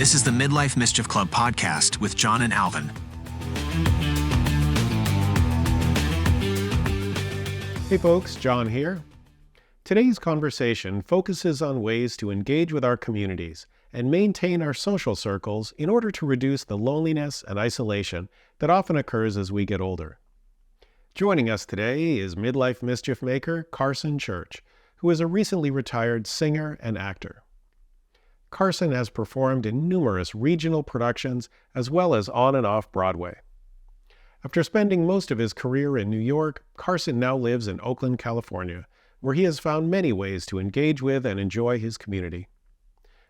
This is the Midlife Mischief Club podcast with John and Alvin. Hey folks, John here. Today's conversation focuses on ways to engage with our communities and maintain our social circles in order to reduce the loneliness and isolation that often occurs as we get older. Joining us today is Midlife Mischief maker Carson Church, who is a recently retired singer and actor. Carson has performed in numerous regional productions as well as on and off Broadway. After spending most of his career in New York, Carson now lives in Oakland, California, where he has found many ways to engage with and enjoy his community.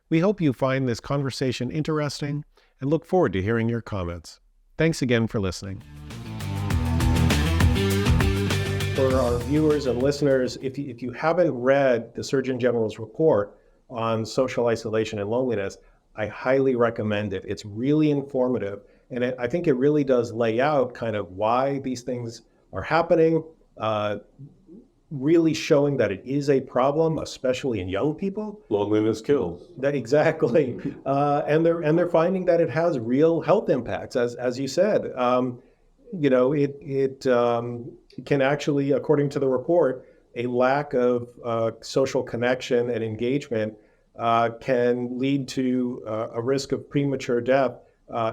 We hope you find this conversation interesting and look forward to hearing your comments. Thanks again for listening. For our viewers and listeners, if you haven't read the Surgeon General's report on social isolation and loneliness, I highly recommend it. It's really informative, and I think it really does lay out kind of why these things are happening, really showing that it is a problem, especially in young people. Loneliness kills. Exactly. And they're finding that it has real health impacts, as you said. It can actually, according to the report, a lack of social connection and engagement can lead to a risk of premature death,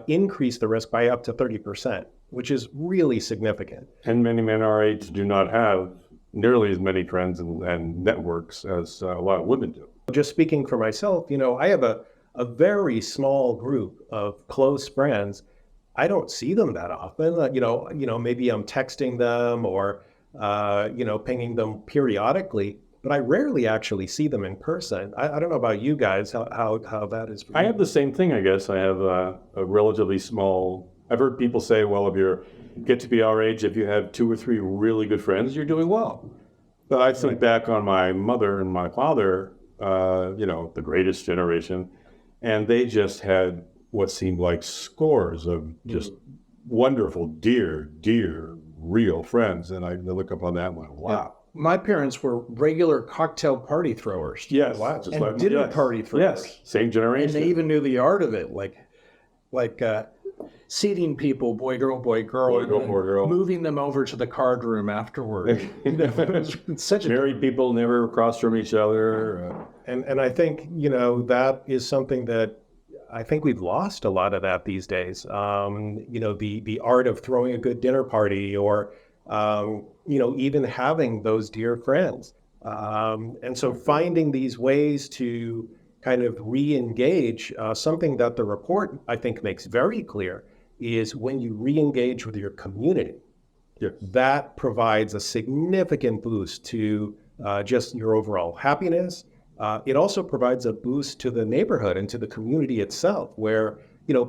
increase the risk by up to 30%, which is really significant. And many men our age do not have nearly as many friends and networks as a lot of women do. Just speaking for myself, I have a very small group of close friends. I don't see them that often. Maybe I'm texting them or pinging them periodically, but I rarely actually see them in person. I don't know about you guys, how that is for you. I have the same thing, I guess. I have a relatively small, I've heard people say, well, if you get to be our age, if you have 2 or 3 really good friends, you're doing well. But I think back on my mother and my father, the greatest generation, and they just had what seemed like scores of just wonderful, dear, real friends. And I look up on that one, wow. Yeah. My parents were regular cocktail party throwers. Yes. Wow. And dinner party throwers. Yes, same generation. And they even knew the art of it, like seating people, boy, girl, moving them over to the card room afterward. It's such married people never across from each other. And I think, that is something that I think we've lost a lot of that these days. The art of throwing a good dinner party or, even having those dear friends. And so finding these ways to kind of re-engage, something that the report, I think, makes very clear is when you re-engage with your community, that provides a significant boost to just your overall happiness. It also provides a boost to the neighborhood and to the community itself, where,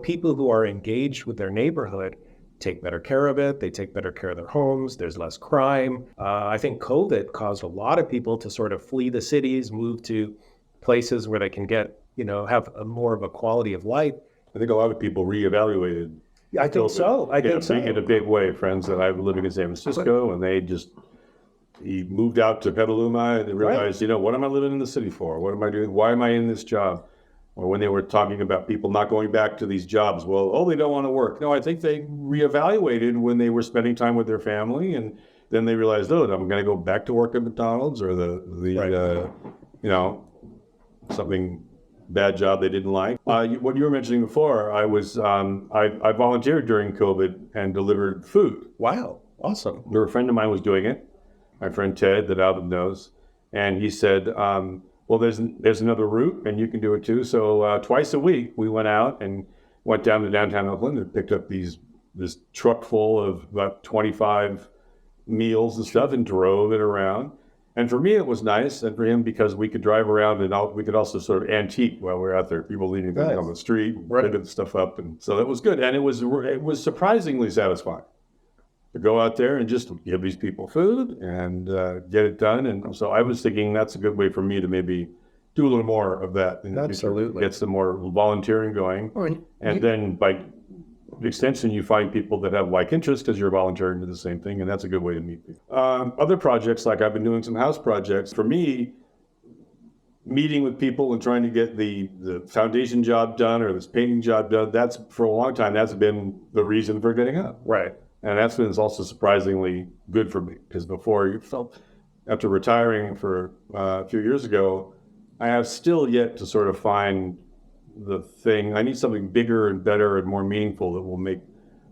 people who are engaged with their neighborhood take better care of it. They take better care of their homes. There's less crime. I think COVID caused a lot of people to sort of flee the cities, move to places where they can get, have more of a quality of life. I think a lot of people reevaluated. I think so. I think so. In a big way. Friends that I've living in San Francisco, and he moved out to Petaluma, and they realized, what am I living in the city for? What am I doing? Why am I in this job? Or when they were talking about people not going back to these jobs, they don't want to work. No, I think they reevaluated when they were spending time with their family, and then they realized, I'm going to go back to work at McDonald's or something bad job they didn't like. What you were mentioning before, I volunteered during COVID and delivered food. Wow, awesome. A friend of mine was doing it. My friend Ted, that Alvin knows, and he said, there's another route, and you can do it too. So twice a week, we went out and went down to downtown Oakland and picked up this truck full of about 25 meals and stuff and drove it around. And for me, it was nice, and for him, because we could drive around and we could also sort of antique while we were out there. People leaving things on the street, picking stuff up, and so that was good. And it was surprisingly satisfying to go out there and just give these people food and get it done. And so I was thinking that's a good way for me to maybe do a little more of that. Absolutely. Get some more volunteering going. Then by extension, you find people that have like interests because you're volunteering to the same thing, and that's a good way to meet people. Other projects, like I've been doing some house projects. For me, meeting with people and trying to get the foundation job done or this painting job done, that's for a long time, that's been the reason for getting up. Right. And that's been also surprisingly good for me, because before you felt, after retiring for a few years ago, I have still yet to sort of find the thing. I need something bigger and better and more meaningful that will make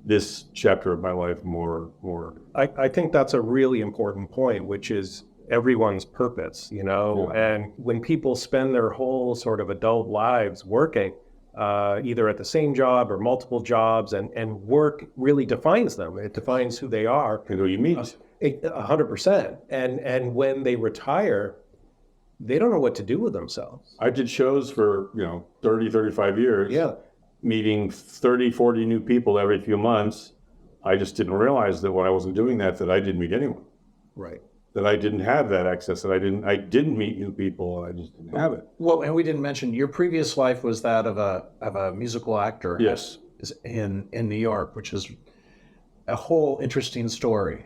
this chapter of my life more. I think that's a really important point, which is everyone's purpose, Yeah. and when people spend their whole sort of adult lives working, either at the same job or multiple jobs, and work really defines them. It defines who they are. And who you meet. 100%. And when they retire, they don't know what to do with themselves. I did shows for, 30, 35 years. Yeah. Meeting 30, 40 new people every few months. I just didn't realize that when I wasn't doing that I didn't meet anyone. Right. That I didn't have that access, that I didn't meet new people. I just didn't have it. Well, and we didn't mention your previous life was that of a musical actor. Yes. In New York, which is a whole interesting story.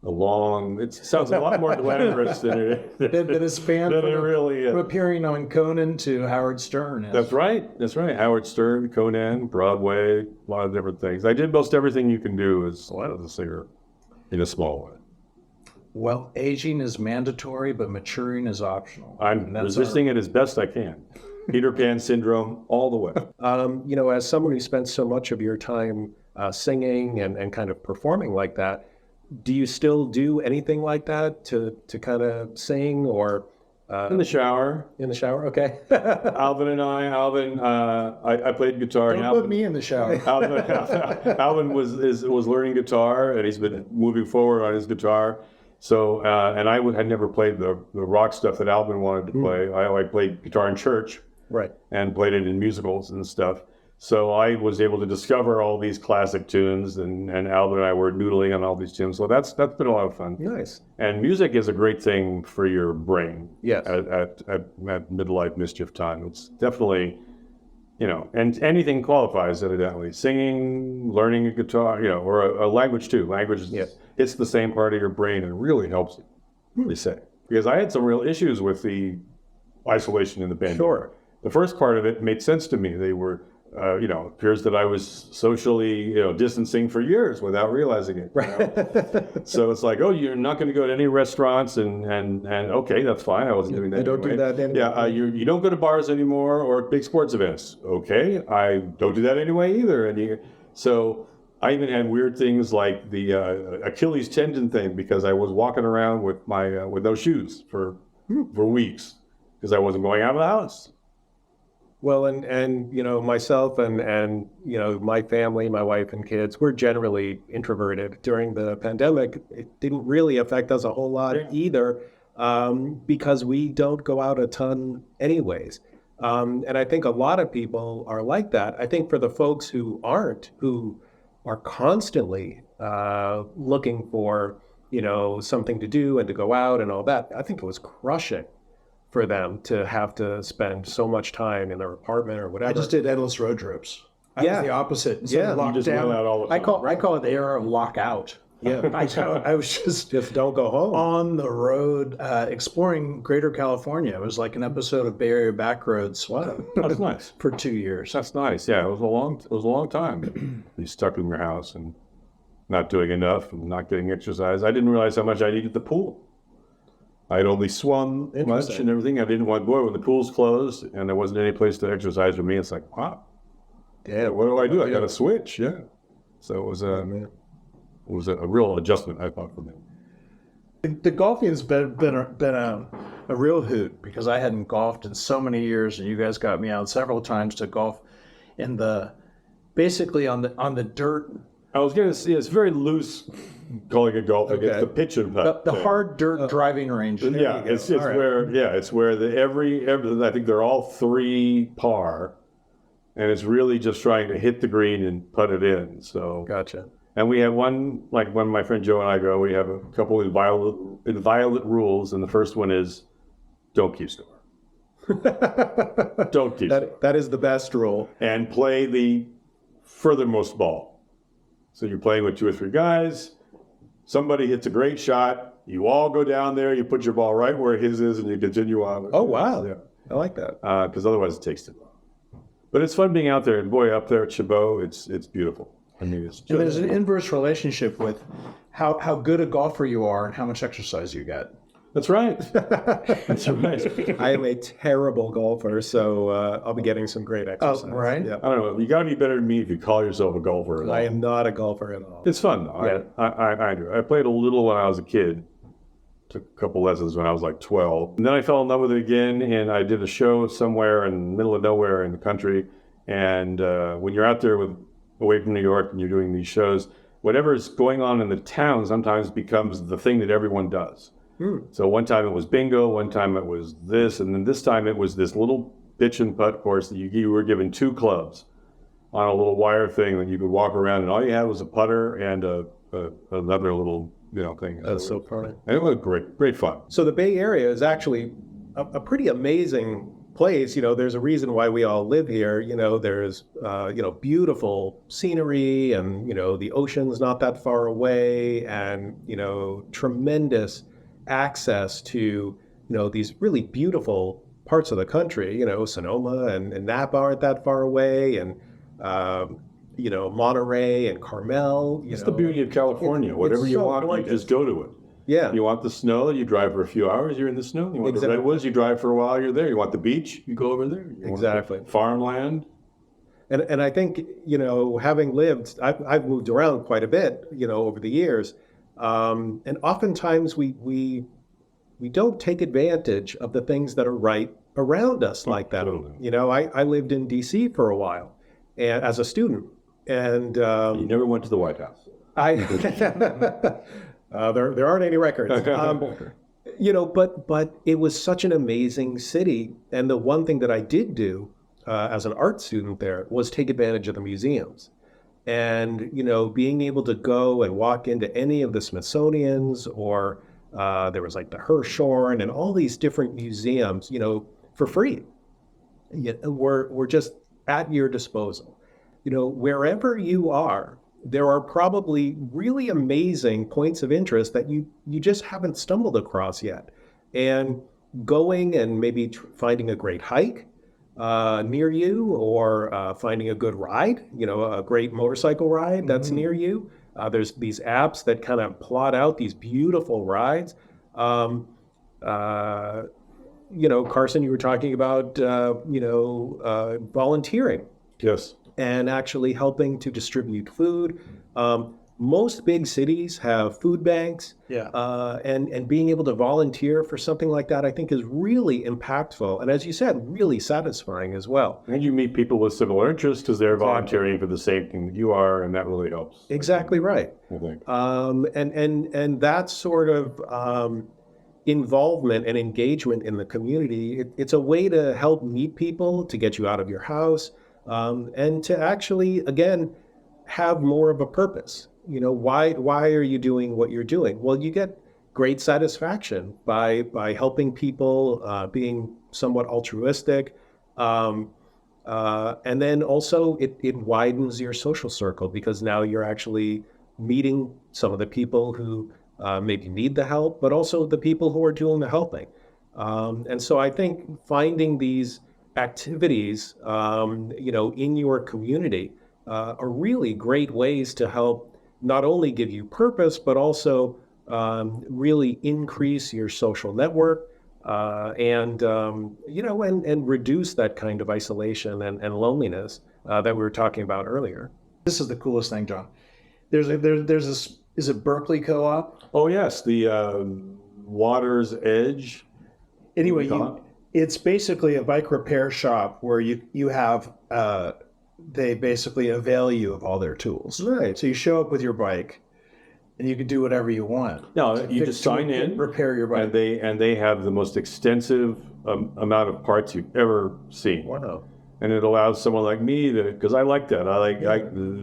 It sounds a lot more glamorous than it That is spanned than it really is. from appearing on Conan to Howard Stern. That's right. Howard Stern, Conan, Broadway, a lot of different things. I did most everything you can do as a singer in a small way. Well, aging is mandatory, but maturing is optional. I'm resisting it as best I can. Peter Pan syndrome all the way. As someone who spent so much of your time singing and kind of performing like that, do you still do anything like that to kind of sing or In the shower. in the shower? Okay. Alvin, I played guitar. Don't and put me in the shower. Alvin was learning guitar, and he's been moving forward on his guitar. So, and I had never played the rock stuff that Alvin wanted to play. I played guitar in church. Right. And played it in musicals and stuff. So I was able to discover all these classic tunes, and Alvin and I were noodling on all these tunes. So that's been a lot of fun. Nice. And music is a great thing for your brain. Yes. At midlife mischief time, it's definitely, and anything qualifies, evidently. Singing, learning a guitar, or a language too. Language it's the same part of your brain, and it really helps you. Really say, because I had some real issues with the isolation in the band. Sure. The first part of it made sense to me. They were, appears that I was socially, distancing for years without realizing it. Right. So it's like, oh, you're not going to go to any restaurants, and okay, that's fine. I wasn't doing that. I don't do that anyway. Yeah, you don't go to bars anymore or big sports events. Okay, I don't do that anyway either. So I even had weird things like the Achilles tendon thing, because I was walking around with my with no shoes for weeks because I wasn't going out of the house. Well, and myself and my family, my wife and kids, we're generally introverted. During the pandemic, it didn't really affect us a whole lot either, because we don't go out a ton anyways. And I think a lot of people are like that. I think for the folks who aren't, who are constantly looking for, something to do and to go out and all that, I think it was crushing for them to have to spend so much time in their apartment or whatever. I just did endless road trips. I was the opposite. Yeah, you just went out all the time. I call it the era of lockout. Yeah. I was just don't go home. on the road exploring Greater California. It was like an episode of Bay Area Backroads. Wow. That's nice. For 2 years. That's nice. Yeah, it was a long time. You stuck in your house and not doing enough and not getting exercise. I didn't realize how much I needed the pool. I'd only swum much and everything. I didn't want to go when the pool's closed and there wasn't any place to exercise for me. It's like, wow. Yeah. What do I do? I got to switch. Yeah. So it was a real adjustment, I thought, for me. The golfing has been a real hoot, because I hadn't golfed in so many years, and you guys got me out several times to golf basically on the dirt. I was going to say, it's very loose calling it golf. Okay. It's the pitch and putt. The hard dirt driving range. Yeah, it's where every I think they're all 3 par, and it's really just trying to hit the green and putt it in. So Gotcha. And we have one, like when my friend Joe and I go, we have a couple of inviolate rules, and the first one is don't keep score. Don't keep score. That is the best rule. And play the furthermost ball. So you're playing with 2 or 3 guys. Somebody hits a great shot. You all go down there. You put your ball right where his is, and you continue on. Oh, wow. Yeah. I like that. because otherwise it takes too long. But it's fun being out there, and boy, up there at Chabot, it's beautiful. I mean, it's And there's an inverse relationship with how good a golfer you are and how much exercise you get. That's right. That's right. I am a terrible golfer, so I'll be getting some great exercise. Oh, right. Yeah. I don't know. You got to be better than me if you call yourself a golfer. At all. I am not a golfer at all. It's fun though. Yeah. I do. I played a little when I was a kid. Took a couple lessons when I was like 12. And then I fell in love with it again, and I did a show somewhere in the middle of nowhere in the country. And when you're out there away from New York and you're doing these shows, whatever is going on in the town sometimes becomes the thing that everyone does. So one time it was bingo, one time it was this, and then this time it was this little pitch and putt course that you were given 2 clubs on a little wire thing that you could walk around, and all you had was a putter and another little thing. That's so funny. And it was great fun. So the Bay Area is actually a pretty amazing place. There's a reason why we all live here. There's beautiful scenery, and the ocean's not that far away, and tremendous access to these really beautiful parts of the country. Sonoma and Napa aren't that far away, and Monterey and Carmel. It's the beauty of California. Whatever you so want, gorgeous. you just go to it. Yeah. You want the snow, you drive for a few hours, you're in the snow. You want Exactly. the redwoods, you drive for a while, you're there. You want the beach, you go over there. You want Exactly. the farmland. And I think, having lived, I've moved around quite a bit, over the years. And oftentimes we don't take advantage of the things that are right around us like that. Totally. I lived in D.C. for a while and as a student. And You never went to the White House. there aren't any records. But it was such an amazing city. And the one thing that I did do as an art student there was take advantage of the museums. And, being able to go and walk into any of the Smithsonian's, or there was like the Hirshhorn and all these different museums, for free. We're just at your disposal. Wherever you are, there are probably really amazing points of interest that you just haven't stumbled across yet. And going and maybe finding a great hike near you, or finding a good ride, a great motorcycle ride that's near you. There's these apps that kind of plot out these beautiful rides. Carson, you were talking about, volunteering. Yes. And actually helping to distribute food. Most big cities have food banks. Yeah. And being able to volunteer for something like that, I think, is really impactful. And as you said, really satisfying as well. And you meet people with similar interests because they're volunteering for the same thing that you are, and that really helps. Exactly right. I think. And that sort of involvement and engagement in the community, it's a way to help meet people, to get you out of your house, and to actually, again, have more of a purpose. Why are you doing what you're doing? Well, you get great satisfaction by helping people, being somewhat altruistic. And then also it widens your social circle, because now you're actually meeting some of the people who maybe need the help, but also the people who are doing the helping. And so I think finding these activities, in your community are really great ways to help not only give you purpose, but also really increase your social network, and reduce that kind of isolation and loneliness that we were talking about earlier. This is the coolest thing, John. There's this, is it Berkeley Co-op? Oh, yes. The Water's Edge. Anyway, it's basically a bike repair shop where you have, they basically avail you of all their tools. Right. So you show up with your bike, and you can do whatever you want. No, you just sign in, repair your bike. and they have the most extensive amount of parts you've ever seen. Wow. And it allows someone like me because I like that.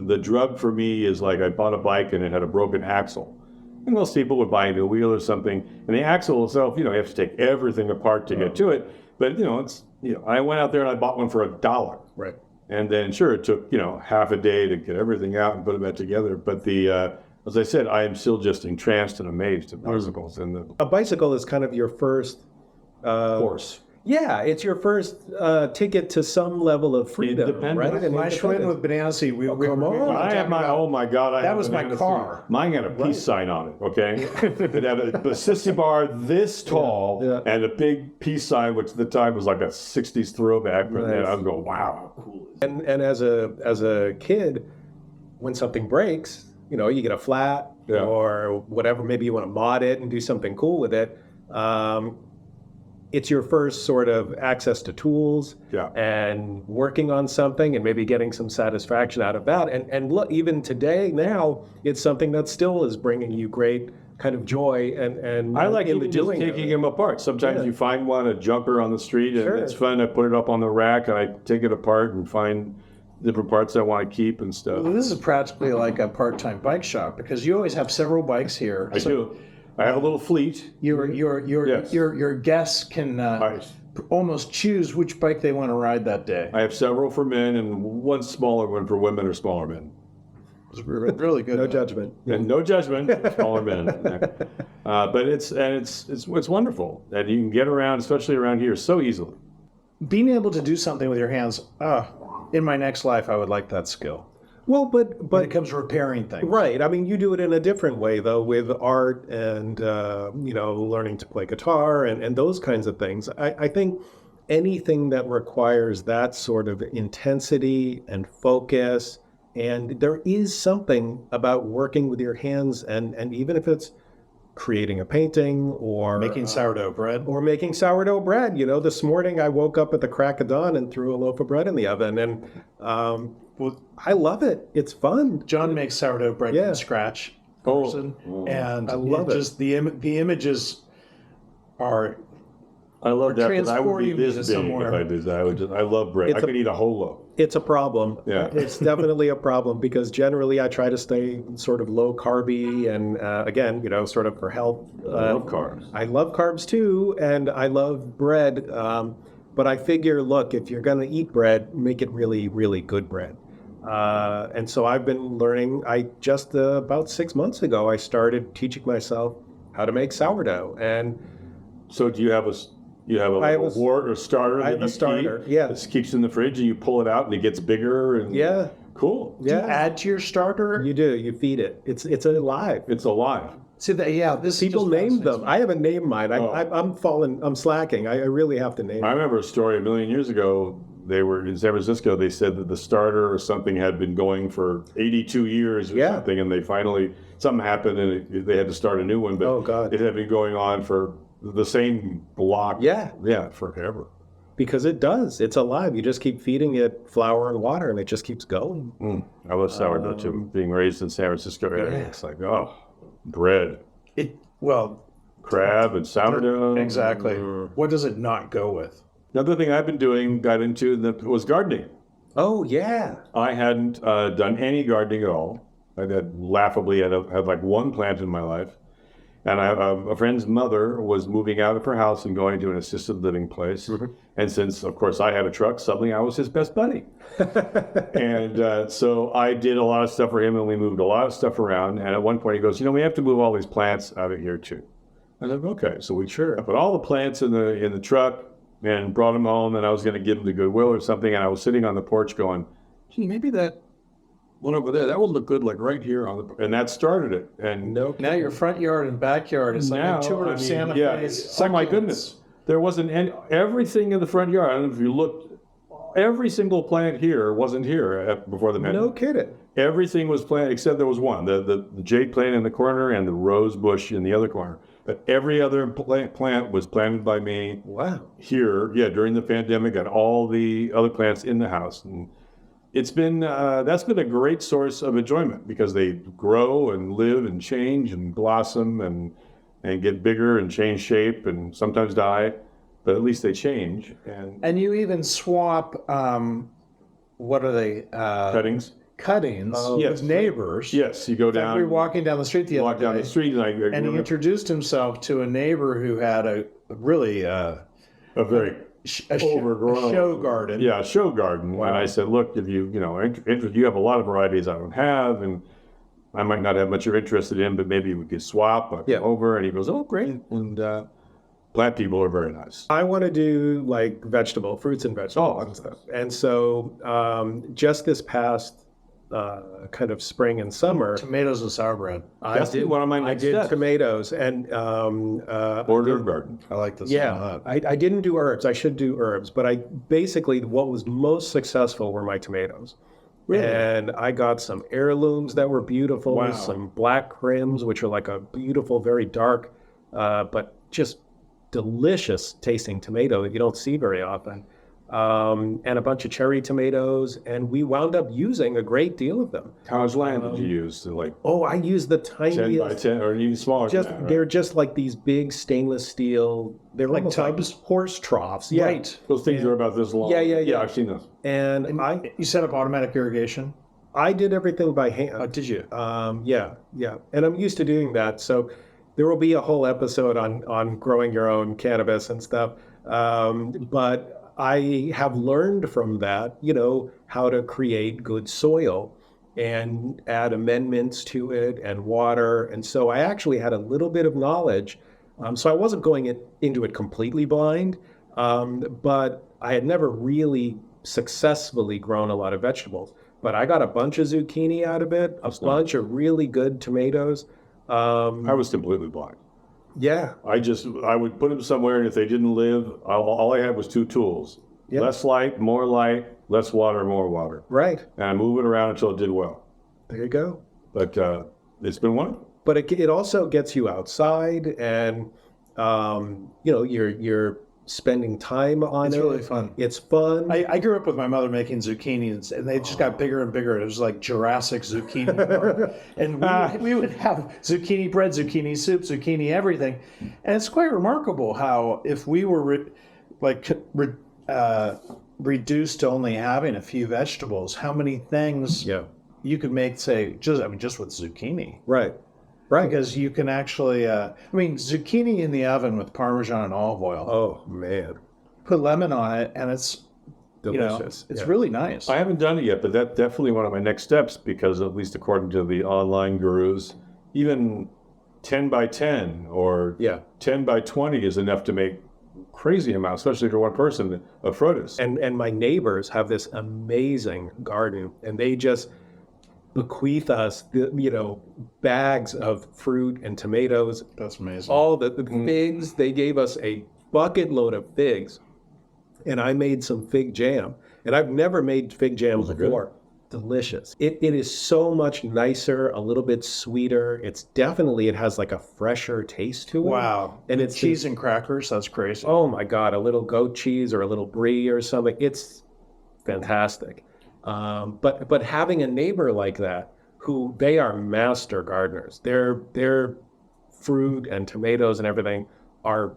The drug for me is like I bought a bike and it had a broken axle. And most people would buy a new wheel or something, and the axle itself, you have to take everything apart to get to it. But I went out there and I bought one for $1. Right. And then sure, it took half a day to get everything out and put it back together. But as I said, I am still just entranced and amazed at bicycles. And A bicycle is kind of your first horse. Yeah, it's your first ticket to some level of freedom, Independence. right? And My Schwinn with Banana Seat, we were come on. I had my, oh my God. That was my car. Mine had a peace sign on it, okay? It had a sissy bar this tall and a big peace sign, which at the time was like a 60s throwback. And I was going, wow, how cool is And as a kid, when something breaks, you get a flat or whatever, maybe you want to mod it and do something cool with it. It's your first sort of access to tools and working on something and maybe getting some satisfaction out of that. And look, even today, now, it's something that still is bringing you great kind of joy and I like in even the just doing taking them apart. Sometimes you find one, a jumper on the street, and Sure. it's fun. I put it up on the rack and I take it apart and find different parts I want to keep and stuff. Well, this is practically like a part-time bike shop because you always have several bikes here. I do. I have a little fleet. Your guests can almost choose which bike they want to ride that day. I have several for men and one smaller one for women or smaller men. It's really good. No judgment. And no judgment, smaller men. But it's wonderful that you can get around, especially around here, so easily. Being able to do something with your hands. In my next life, I would like that skill. Well, but When it comes to repairing things. right. I mean, you do it in a different way, though, with art and, learning to play guitar and those kinds of things. I think anything that requires that sort of intensity and focus, and there is something about working with your hands, and even if it's creating a painting or Making sourdough bread. or making sourdough bread. This morning I woke up at the crack of dawn and threw a loaf of bread in the oven, and I love it. It's fun. John makes sourdough bread from scratch. And I love it. Just the images are. I love that, but I would be transporting me this to big somewhere. if I did that. I love bread. I could eat a whole loaf. It's a problem. Yeah. It's definitely a problem because generally I try to stay sort of low carby and again, sort of for health. I love carbs. I love carbs too, and I love bread. But I figure, look, if you're going to eat bread, make it really, really good bread. And so I've been learning. I just about 6 months ago, I started teaching myself how to make sourdough. And So do you have a wort or starter? I have a starter, yeah. This keeps in the fridge and you pull it out and it gets bigger. And yeah. Cool. Do you add to your starter? You do. You feed it. It's alive. It's alive. See that? This People just name them. fascinates me. I haven't named mine. I'm slacking. I really have to name I it. remember a story a million years ago. They were in San Francisco. They said that the starter or something had been going for 82 years or something, and they finally something happened and they had to start a new one. But Oh, God. it had been going on for the same block. Yeah. Forever. Because it does. It's alive. You just keep feeding it flour and water, and it just keeps going. I love sourdough too. Being raised in San Francisco area, it's like bread, crab, and sourdough. Exactly. What does it not go with? Another thing I've been got into was gardening. Oh, yeah. I hadn't done any gardening at all. I had like one plant in my life. And a friend's mother was moving out of her house and going to an assisted living place. Mm-hmm. And since, of course, I had a truck, suddenly I was his best buddy. And so I did a lot of stuff for him, and we moved a lot of stuff around. And at one point he goes, we have to move all these plants out of here too. I said, okay. So I put all the plants in the truck and brought them home, and I was going to give them to Goodwill or something. And I was sitting on the porch going, gee, maybe that one over there, that would look good, like right here and that started it. And now your front yard and backyard is like a tour of Santa Fe's. Oh my goodness, there wasn't everything in the front yard. I don't know if you looked. Every single plant here wasn't here before the pandemic. No kidding. Everything was planted except there was one, the jade plant in the corner and the rose bush in the other corner. But every other plant was planted by me. Wow. Here, during the pandemic, and all the other plants in the house. And it's been that's been a great source of enjoyment because they grow and live and change and blossom and get bigger and change shape and sometimes die, but at least they change. And you even swap what are they? Cuttings with neighbors. Yes, you go down. We were walking down the street the other day. Walk down the street and he introduced himself to a neighbor who had a really very overgrown show garden. Yeah, a show garden. Wow. And I said, look, if you you have a lot of varieties I don't have, and I might not have much you're interested in, but maybe we could swap over. And he goes, oh, great. And Plant people are very nice. I want to do like fruits and vegetables and stuff. And so just this past kind of spring and summer, Tomatoes and sour bread. That's one of my I next did steps. tomatoes and Order garden. I like this. yeah, I didn't do herbs. I should do herbs, but I basically what was most successful were my tomatoes. Really? And I got some heirlooms that were beautiful, Wow. some black crims, which are like a beautiful, very dark, but just delicious tasting tomato that you don't see very often. And a bunch of cherry tomatoes, and we wound up using a great deal of them. How much land did you use? Like Oh, I used the 10 by tiniest. 10 or even smaller Just than that, right? they're just like these big stainless steel. They're Like almost tubs? horse troughs. Yeah. Right. Those things are about this long. Yeah. Yeah, I've seen those. And You set up automatic irrigation? I did everything by hand. Did you? Yeah. And I'm used to doing that. So there will be a whole episode on growing your own cannabis and stuff. But I have learned from that, how to create good soil and add amendments to it and water. And so I actually had a little bit of knowledge. So I wasn't going into it completely blind, but I had never really successfully grown a lot of vegetables. But I got a bunch of zucchini out of it, a bunch of really good tomatoes. I was completely blind. Yeah. I would put them somewhere, and if they didn't live, all I had was two tools. Yep. Less light, less water, more water. Right. And I move it around until it did well. There you go. But it's been wonderful. But it also gets you outside, and you're spending time on it. It's really fun. It's fun. I grew up with my mother making zucchini, and they just got bigger and bigger. It was like Jurassic zucchini. And we would have zucchini bread, zucchini soup, zucchini everything. And it's quite remarkable how if we were reduced to only having a few vegetables, how many things you could make, just with zucchini. Right. Because you can actually, zucchini in the oven with Parmesan and olive oil. Oh, man. Put lemon on it, and it's Delicious. it's Yeah. really nice. I haven't done it yet, but that's definitely one of my next steps because, at least according to the online gurus, even 10 by 10 or 10 by 20 is enough to make crazy amounts, especially for one person, of produce. And my neighbors have this amazing garden, and they just bequeath us, bags of fruit and tomatoes. That's amazing. All the figs, they gave us a bucket load of figs, and I made some fig jam. And I've never made fig jam before. Delicious. It is so much nicer, a little bit sweeter. It has like a fresher taste to it. Wow. And it's cheese and crackers. That's crazy. Oh my God, a little goat cheese or a little brie or something. It's fantastic. But having a neighbor like that, who they are master gardeners, their fruit and tomatoes and everything are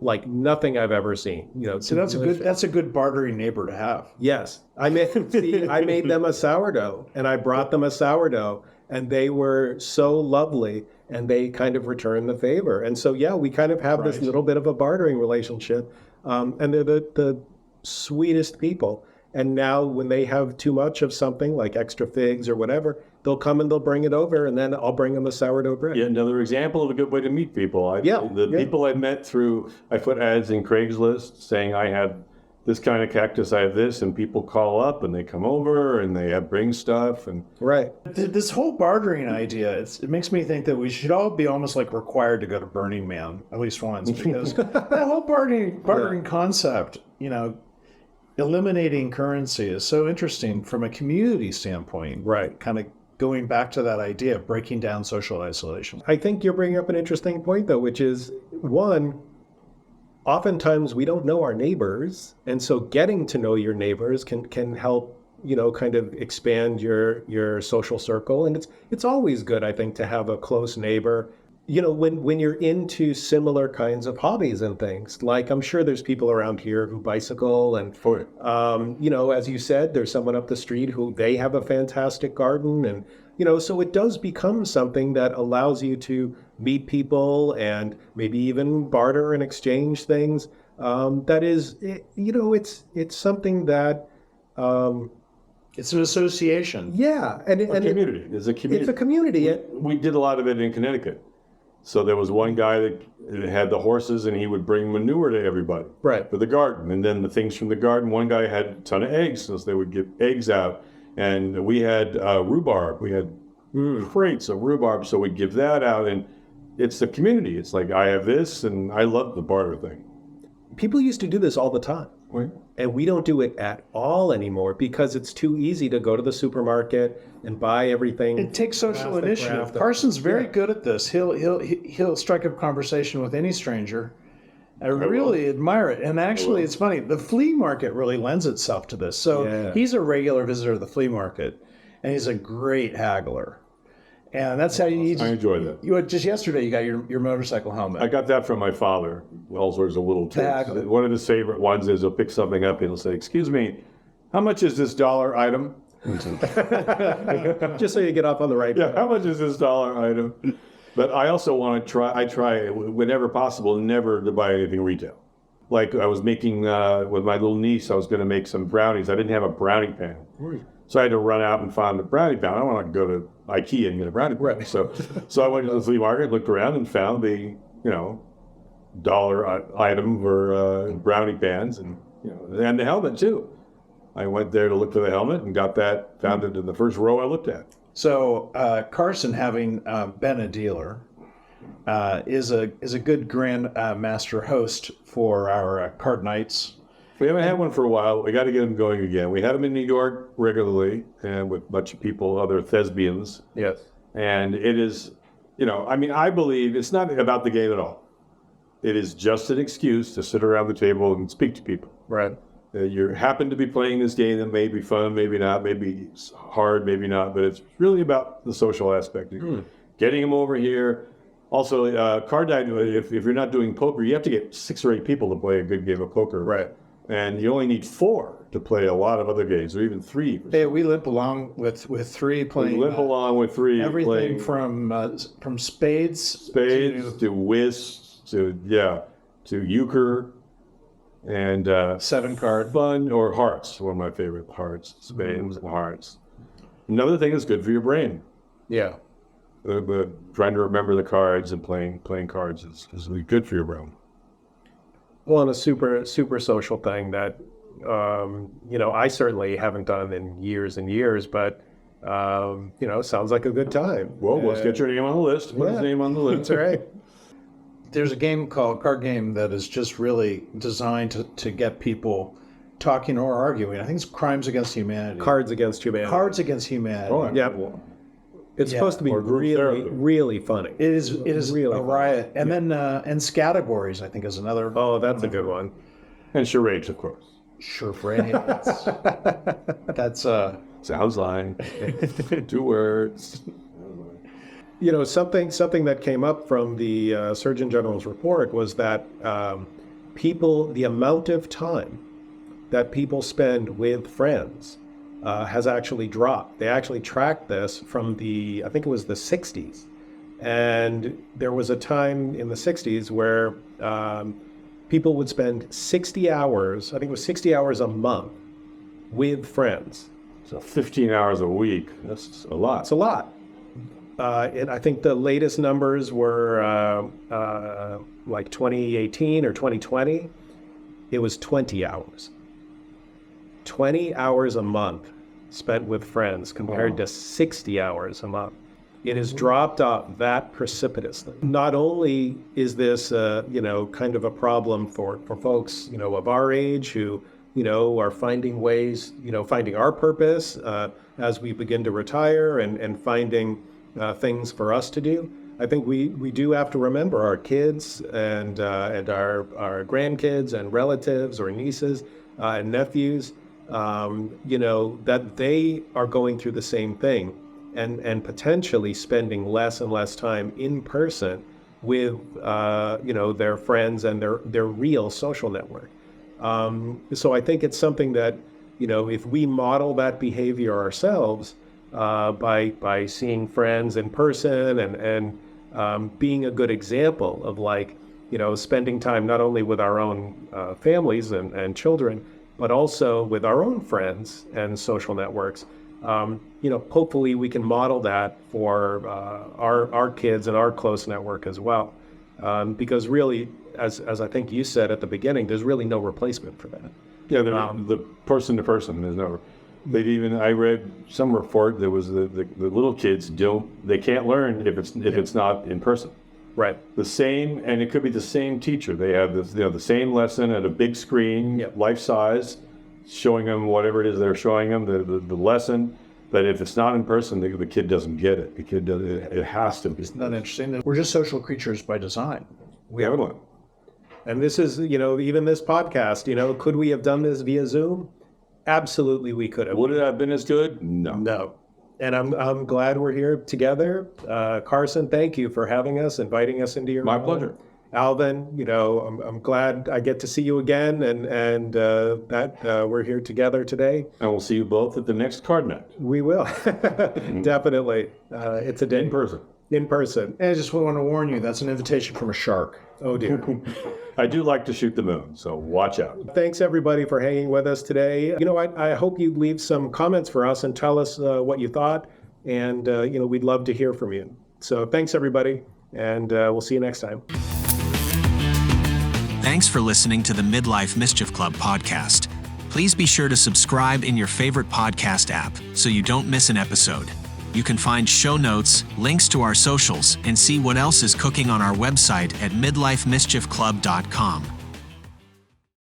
like nothing I've ever seen. So that's a good bartering neighbor to have. Yes, I made them a sourdough, and I brought them a sourdough, and they were so lovely, and they kind of returned the favor. And so we kind of have this little bit of a bartering relationship, and they're the sweetest people. And now when they have too much of something, like extra figs or whatever, they'll come and they'll bring it over, and then I'll bring them the sourdough bread. Yeah, another example of a good way to meet people. People I met I put ads in Craigslist saying I had this kind of cactus, I have this, and people call up and they come over and they bring stuff. And Right. This whole bartering idea, it makes me think that we should all be almost like required to go to Burning Man at least once, because that whole bartering concept, eliminating currency is so interesting from a community standpoint. Right. Kind of going back to that idea of breaking down social isolation. I think you're bringing up an interesting point, though, which is, one, oftentimes we don't know our neighbors, and so getting to know your neighbors can help, kind of expand your social circle. And it's always good, I think, to have a close neighbor. When you're into similar kinds of hobbies and things, like I'm sure there's people around here who bicycle, and as you said, there's someone up the street who they have a fantastic garden, and so it does become something that allows you to meet people and maybe even barter and exchange things. That is, it's something that. It's an association. Yeah, and community. It's a community. It's a community. We did a lot of it in Connecticut. So there was one guy that had the horses, and he would bring manure to everybody Right. for the garden. And then the things from the garden, one guy had a ton of eggs, so they would give eggs out. And we had rhubarb. We had crates of rhubarb, so we'd give that out. And it's the community. It's like, I have this, and I love the barter thing. People used to do this all the time. Right. And we don't do it at all anymore because it's too easy to go to the supermarket and buy everything. It takes social Plastic initiative. craft. Carson's very Yeah. good at this. He'll strike up conversation with any stranger. I really admire it. And actually, it's funny. The flea market really lends itself to this. So Yeah. he's a regular visitor to the flea market, and he's a great haggler. And that's how you. I enjoy that. You just yesterday you got your motorcycle helmet. I got that from my father. All sorts of little tricks. Tag. One of his favorite ones is he'll pick something up and he'll say, "Excuse me, how much is this dollar item?" Just so you get off on the right Yeah, foot. how much is this dollar item? But I also want to try. I try whenever possible never to buy anything retail. Like I was making with my little niece, I was going to make some brownies. I didn't have a brownie pan, so I had to run out and find a brownie pan. I don't want to go to IKEA and get a brownie pan. Right. So I went to the flea market, looked around, and found the dollar item for brownie pans, and and the helmet too. I went there to look for the helmet and got that. Found it in the first row I looked at. So Carson, having been a dealer, is a good grand master host for our card nights. We haven't had one for a while. We got to get them going again. We had them in New York regularly, and with a bunch of people, other thespians. Yes. And it is, I believe it's not about the game at all. It is just an excuse to sit around the table and speak to people. Right. You happen to be playing this game that may be fun, maybe not, maybe it's hard, maybe not, but it's really about the social aspect. Getting them over here. Also, card night, if you're not doing poker, you have to get 6 or 8 people to play a good game of poker. Right. And you only need 4 to play a lot of other games, or even 3. Hey, we limp along with 3 playing. Limp along with 3. Everything playing from spades to whist to euchre and 7 card. fun, or hearts. One of my favorite, hearts, spades and hearts. Another thing is good for your brain. Yeah. Trying to remember the cards and playing cards is good for your brain. Well, and a super social thing that I certainly haven't done in years and years, but sounds like a good time. Well, let's get your name on the list. Put his name on the list. That's all right. There's a card game that is just really designed to get people talking or arguing. I think it's Crimes Against Humanity. Cards Against Humanity. Cards Against Humanity. Oh, Yeah. It's supposed to be Or group really, therapy. really funny. It is really a riot. And then and Scattergories, I think, is another. Oh, that's a good one. And charades, of course. Sure, Fred. That's Sounds like 2 words. Something that came up from the Surgeon General's report was that the amount of time that people spend with friends has actually dropped. They actually tracked this from I think it was the 60s. And there was a time in the 60s where people would spend 60 hours, I think it was 60 hours a month, with friends. So 15 hours a week. That's a lot. It's a lot. And I think the latest numbers were like 2018 or 2020. It was 20 hours. 20 hours a month spent with friends compared to 60 hours a month. It has dropped off that precipitously. Not only is this, kind of a problem for folks, of our age who, are finding ways, finding our purpose as we begin to retire and finding things for us to do. I think we do have to remember our kids and our grandkids and relatives or nieces and nephews, that they are going through the same thing and potentially spending less and less time in person with, their friends and their real social network. So I think it's something that, if we model that behavior ourselves by seeing friends in person and being a good example of spending time not only with our own families and children, but also with our own friends and social networks, hopefully we can model that for our kids and our close network as well. Because really, as I think you said at the beginning, there's really no replacement for that. Yeah, the person to person, there's no. I read some report that was the little kids they can't learn if it's not in person. Right. The same, and it could be the same teacher. They have the same lesson at a big screen, life size, showing them whatever it is they're showing them, the lesson. But if it's not in person, the kid doesn't get it. The kid does it has to be. Isn't that interesting? We're just social creatures by design. We have one. And this is, even this podcast, could we have done this via Zoom? Absolutely, we could have. Would it have been as good? No. No. And I'm glad we're here together. Carson, thank you for having us, inviting us into your My home. pleasure. Alvin, I'm glad I get to see you again, and that we're here together today. And we'll see you both at the next card night. We will. Definitely. It's a day. In person. In person. And I just want to warn you, that's an invitation from a shark. Oh, dear. I do like to shoot the moon, so watch out. Thanks, everybody, for hanging with us today. I hope you'd leave some comments for us and tell us what you thought. And, we'd love to hear from you. So thanks, everybody. And we'll see you next time. Thanks for listening to the Midlife Mischief Club podcast. Please be sure to subscribe in your favorite podcast app so you don't miss an episode. You can find show notes, links to our socials, and see what else is cooking on our website at midlifemischiefclub.com.